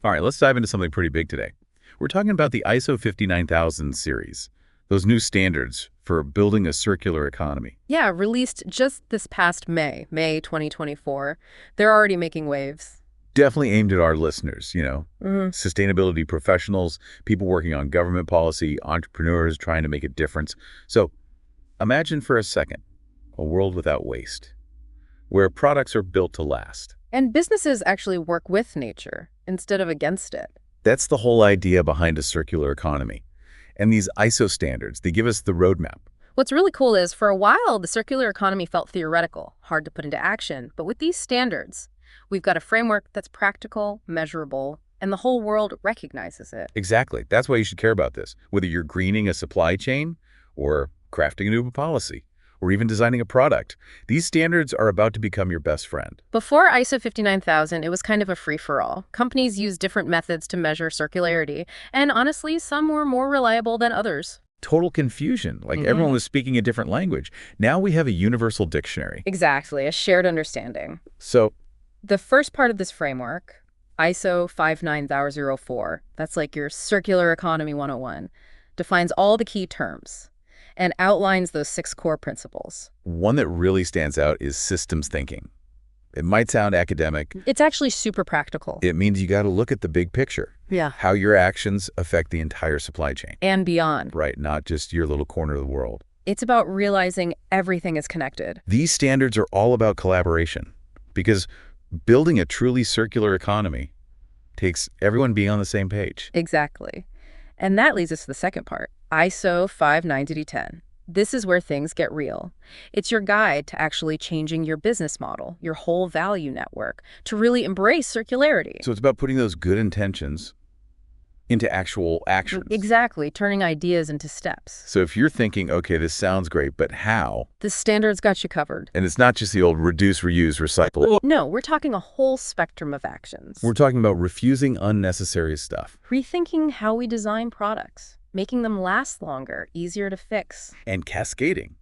All right, let's dive into something pretty big today. We're talking about the ISO 59000 series, those new standards for building a circular economy. Yeah, released just this past May 2024. They're already making waves. Definitely aimed at our listeners, Hmm. sustainability professionals, people working on government policy, entrepreneurs trying to make a difference. So imagine for a second a world without waste, where products are built to last. And businesses actually work with nature instead of against it. That's the whole idea behind a circular economy. And these ISO standards, they give us the roadmap. What's really cool is, for a while, the circular economy felt theoretical, hard to put into action. But with these standards, we've got a framework that's practical, measurable, and the whole world recognizes it. Exactly. That's why you should care about this. Whether you're greening a supply chain or crafting a new policy or even designing a product, these standards are about to become your best friend. Before ISO 59000, it was kind of a free-for-all. Companies used different methods to measure circularity, and honestly, some were more reliable than others. Total confusion, like everyone was speaking a different language. Now we have a universal dictionary. Exactly, a shared understanding. So, The first part of this framework, ISO 59004, that's like your Circular Economy 101, defines all the key terms and outlines those 6 core principles. one that really stands out is systems thinking. It might sound academic. It's actually super practical. It means you got to look at the big picture, Yeah. how your actions affect the entire supply chain, And beyond. right? Not just your little corner of the world. It's about realizing everything is connected. These standards are all about collaboration because building a truly circular economy takes everyone being on the same page. Exactly. And that leads us to the second part, ISO 59010. This is where things get real. It's your guide to actually changing your business model, your whole value network, to really embrace circularity. So it's about putting those good intentions into actual actions. Exactly, turning ideas into steps. So if you're thinking, okay, this sounds great, but how? The standards got you covered. And it's not just the old reduce, reuse, recycle. No, we're talking a whole spectrum of actions. We're talking about refusing unnecessary stuff Rethinking how we design products, making them last longer, easier to fix. and cascading,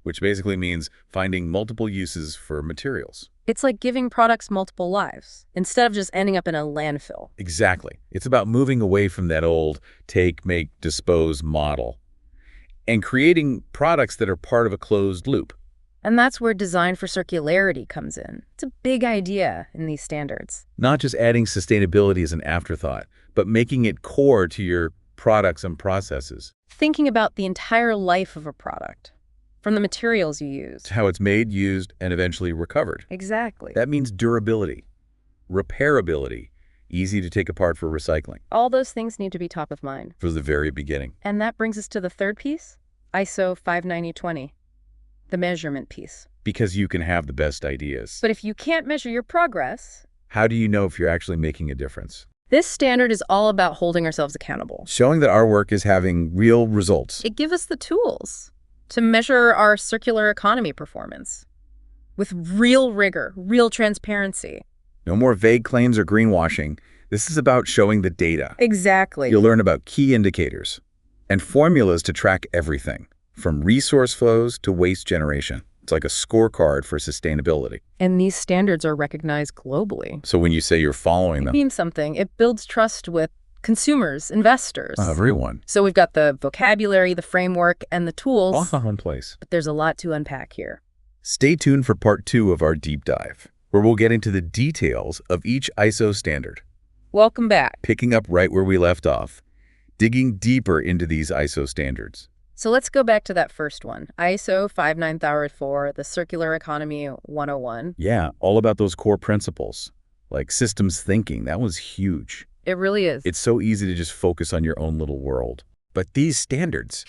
which basically means finding multiple uses for materials. It's like giving products multiple lives, instead of just ending up in a landfill. Exactly. It's about moving away from that old take, make, dispose model and creating products that are part of a closed loop. And that's where design for circularity comes in. It's a big idea in these standards. Not just adding sustainability as an afterthought, but making it core to your products and processes. Thinking about the entire life of a product, from the materials you used. How it's made, used, and eventually recovered. Exactly. That means durability, repairability, easy to take apart for recycling, All those things need to be top of mind. from the very beginning. And that brings us to the third piece, ISO 59020, the measurement piece. Because you can have the best ideas. But if you can't measure your progress, How do you know if you're actually making a difference? this standard is all about holding ourselves accountable. Showing that our work is having real results. It gives us the tools to measure our circular economy performance with real rigor, real transparency. No more vague claims or greenwashing. This is about showing the data. Exactly. You'll learn about key indicators and formulas to track everything, from resource flows to waste generation. It's like a scorecard for sustainability. And these standards are recognized globally. So when you say you're following It them, means something. It builds trust with consumers, investors. everyone, So we've got the vocabulary, the framework, and the tools, all in place. but there's a lot to unpack here. Stay tuned for part 2 of our deep dive, where we'll get into the details of each ISO standard, Welcome back. picking up right where we left off, digging deeper into these ISO standards. So let's go back to that first one, ISO 59004, the Circular Economy 101. Yeah, all about those core principles, like systems thinking. That was huge. It really is. It's so easy to just focus on your own little world. But these standards,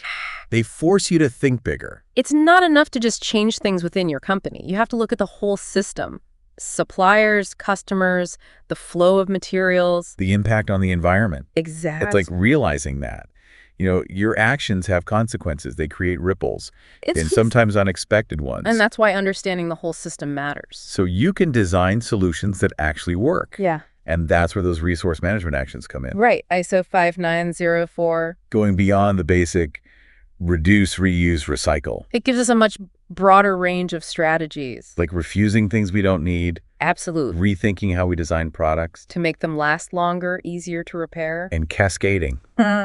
they force you to think bigger. It's not enough to just change things within your company. You have to look at the whole system. Suppliers, customers, the flow of materials. The impact on the environment. Exactly. It's like realizing that. Your actions have consequences. They create ripples, and sometimes unexpected ones. And that's why understanding the whole system matters. So you can design solutions that actually work. Yeah. And that's where those resource management actions come in. Right. ISO 59004. Going beyond the basic Reduce, reuse, recycle. It gives us a much broader range of strategies. Like refusing things we don't need, Absolutely. rethinking how we design products, To make them last longer, easier to repair. and cascading,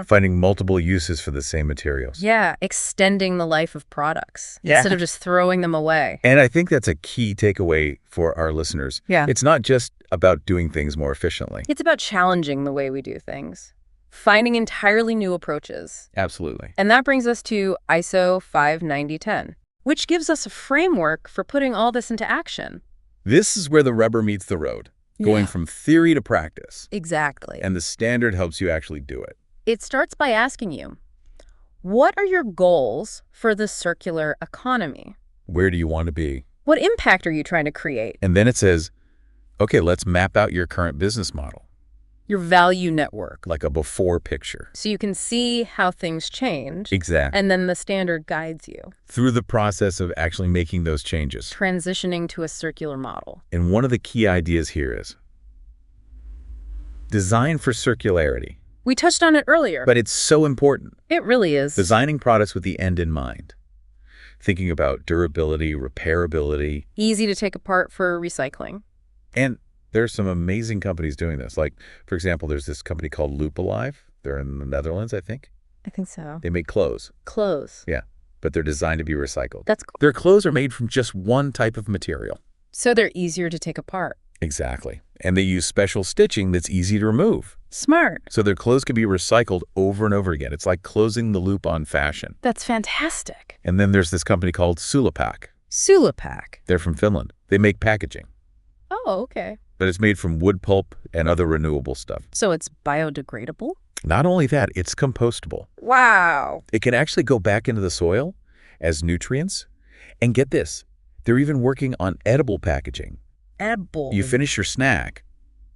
finding multiple uses for the same materials. Yeah, extending the life of products Yeah. instead of just throwing them away. And I think that's a key takeaway for our listeners. Yeah. It's not just about doing things more efficiently. It's about challenging the way we do things, finding entirely new approaches. Absolutely. And that brings us to ISO 59010, which gives us a framework for putting all this into action. This is where the rubber meets the road, going from theory to practice. Exactly. And the standard helps you actually do it. It starts by asking you, what are your goals for the circular economy? Where do you want to be? What impact are you trying to create? And then it says, okay, let's map out your current business model, Your value network. like a before picture. So you can see how things change. Exactly. And then the standard guides you, Through the process of actually making those changes. transitioning to a circular model. And one of the key ideas here is design for circularity. We touched on it earlier. But it's so important. It really is. Designing products with the end in mind. Thinking about durability, repairability. Easy to take apart for recycling. And there's some amazing companies doing this. Like, for example, there's this company called Loop Alive. They're in the Netherlands, I think. I think so. They make clothes. Clothes. Yeah, but they're designed to be recycled. That's cool. Their clothes are made from just one type of material. So they're easier to take apart. Exactly. And they use special stitching that's easy to remove. Smart. So their clothes can be recycled over and over again. It's like closing the loop on fashion. That's fantastic. And then there's this company called Sulapak. Sulapak. They're from Finland. They make packaging, Oh, okay. but it's made from wood pulp and other renewable stuff. So it's biodegradable? Not only that, it's compostable. Wow. It can actually go back into the soil as nutrients. And get this, they're even working on edible packaging. Edible. You finish your snack,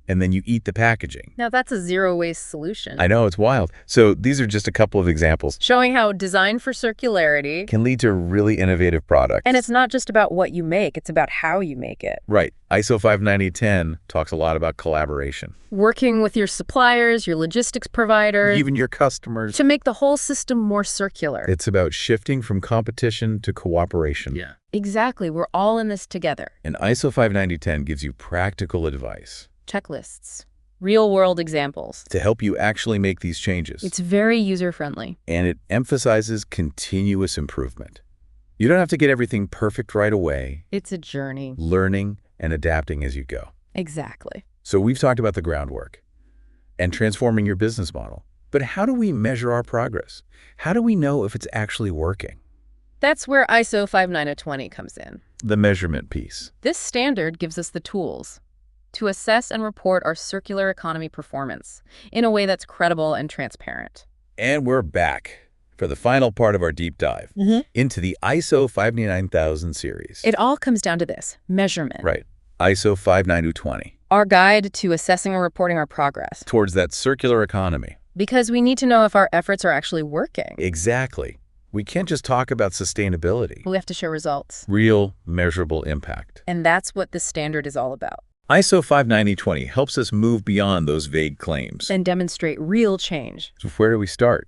and then you eat the packaging. Now that's a zero-waste solution. I know, it's wild. So these are just a couple of examples. Showing how design for circularity. Can lead to really innovative products. And it's not just about what you make, it's about how you make it. Right. ISO 59010 talks a lot about collaboration. Working with your suppliers, your logistics providers, Even your customers. to make the whole system more circular. It's about shifting from competition to cooperation. Yeah. Exactly. We're all in this together. And ISO 59010 gives you practical advice Checklists. Real-world examples. to help you actually make these changes. It's very user-friendly. And it emphasizes continuous improvement. You don't have to get everything perfect right away, It's a journey. learning and adapting as you go. Exactly. So we've talked about the groundwork and transforming your business model. But how do we measure our progress? How do we know if it's actually working? That's where ISO 59020 comes in. The measurement piece. This standard gives us the tools to assess and report our circular economy performance in a way that's credible and transparent. And we're back for the final part of our deep dive into the ISO 59000 series. It all comes down to this, measurement. Right. ISO 59020. Our guide to assessing and reporting our progress. Towards that circular economy. Because we need to know if our efforts are actually working. Exactly. We can't just talk about sustainability. We have to show results. Real, measurable impact. And that's what this standard is all about. ISO 59020 helps us move beyond those vague claims. And demonstrate real change. So where do we start?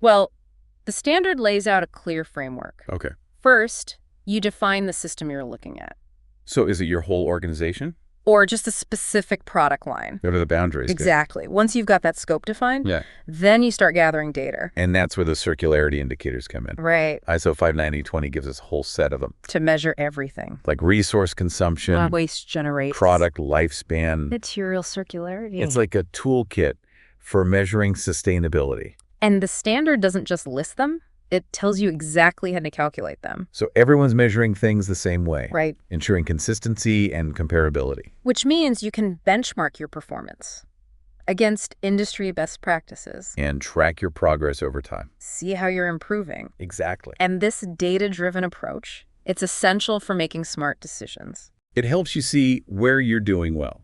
Well, the standard lays out a clear framework. Okay. First, you define the system you're looking at. So is it your whole organization? Or just a specific product line. What are the boundaries? Exactly. Once you've got that scope defined, Yeah. then you start gathering data. And that's where the circularity indicators come in. Right. ISO 59020 gives us a whole set of them, To measure everything. like resource consumption, Waste generates. product lifespan. Material circularity. It's like a toolkit for measuring sustainability. And the standard doesn't just list them, it tells you exactly how to calculate them. So everyone's measuring things the same way, Right. ensuring consistency and comparability. Which means you can benchmark your performance against industry best practices. And track your progress over time. See how you're improving. Exactly. And this data-driven approach, it's essential for making smart decisions. It helps you see where you're doing well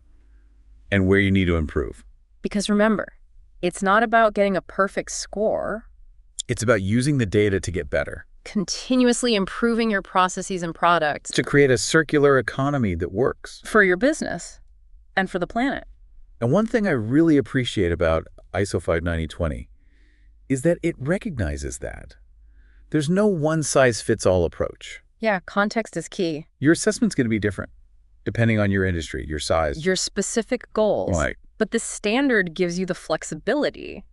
and where you need to improve. Because remember, it's not about getting a perfect score. It's about using the data to get better, Continuously improving your processes and products to create a circular economy that works. for your business and for the planet. And one thing I really appreciate about ISO 59020 is that it recognizes that. There's no one-size-fits-all approach. Yeah, context is key. Your assessment's going to be different, depending on your industry, your size. Your specific goals. Right. But the standard gives you the flexibility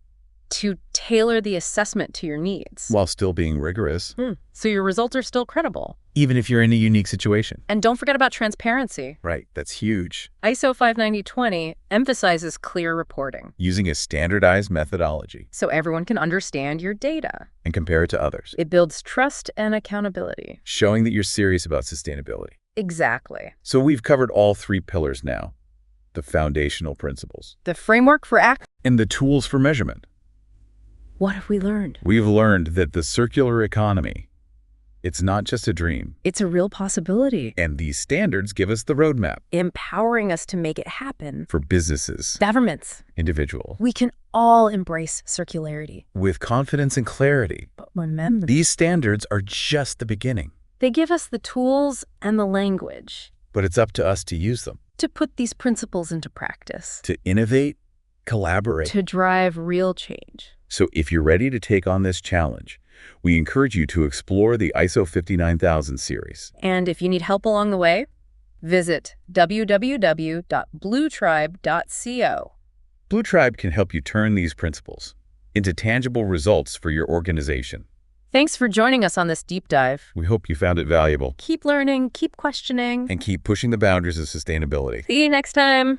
to tailor the assessment to your needs. While still being rigorous. So your results are still credible. Even if you're in a unique situation. And don't forget about transparency. Right, that's huge. ISO 59020 emphasizes clear reporting. Using a standardized methodology. So everyone can understand your data. And compare it to others. It builds trust and accountability. Showing that you're serious about sustainability. Exactly. So we've covered all three pillars now. The foundational principles. The framework for action. And the tools for measurement. What have we learned? We've learned that the circular economy, it's not just a dream. It's a real possibility. And these standards give us the roadmap. Empowering us to make it happen. For businesses. Governments. Individuals. We can all embrace circularity. With confidence and clarity. But remember, these standards are just the beginning. They give us the tools and the language. But it's up to us to use them. To put these principles into practice. To innovate, collaborate. To drive real change. So if you're ready to take on this challenge, we encourage you to explore the ISO 59000 series. And if you need help along the way, visit www.bluetribe.co. Blue Tribe can help you turn these principles into tangible results for your organization. Thanks for joining us on this deep dive. We hope you found it valuable. Keep learning, keep questioning, and keep pushing the boundaries of sustainability. See you next time.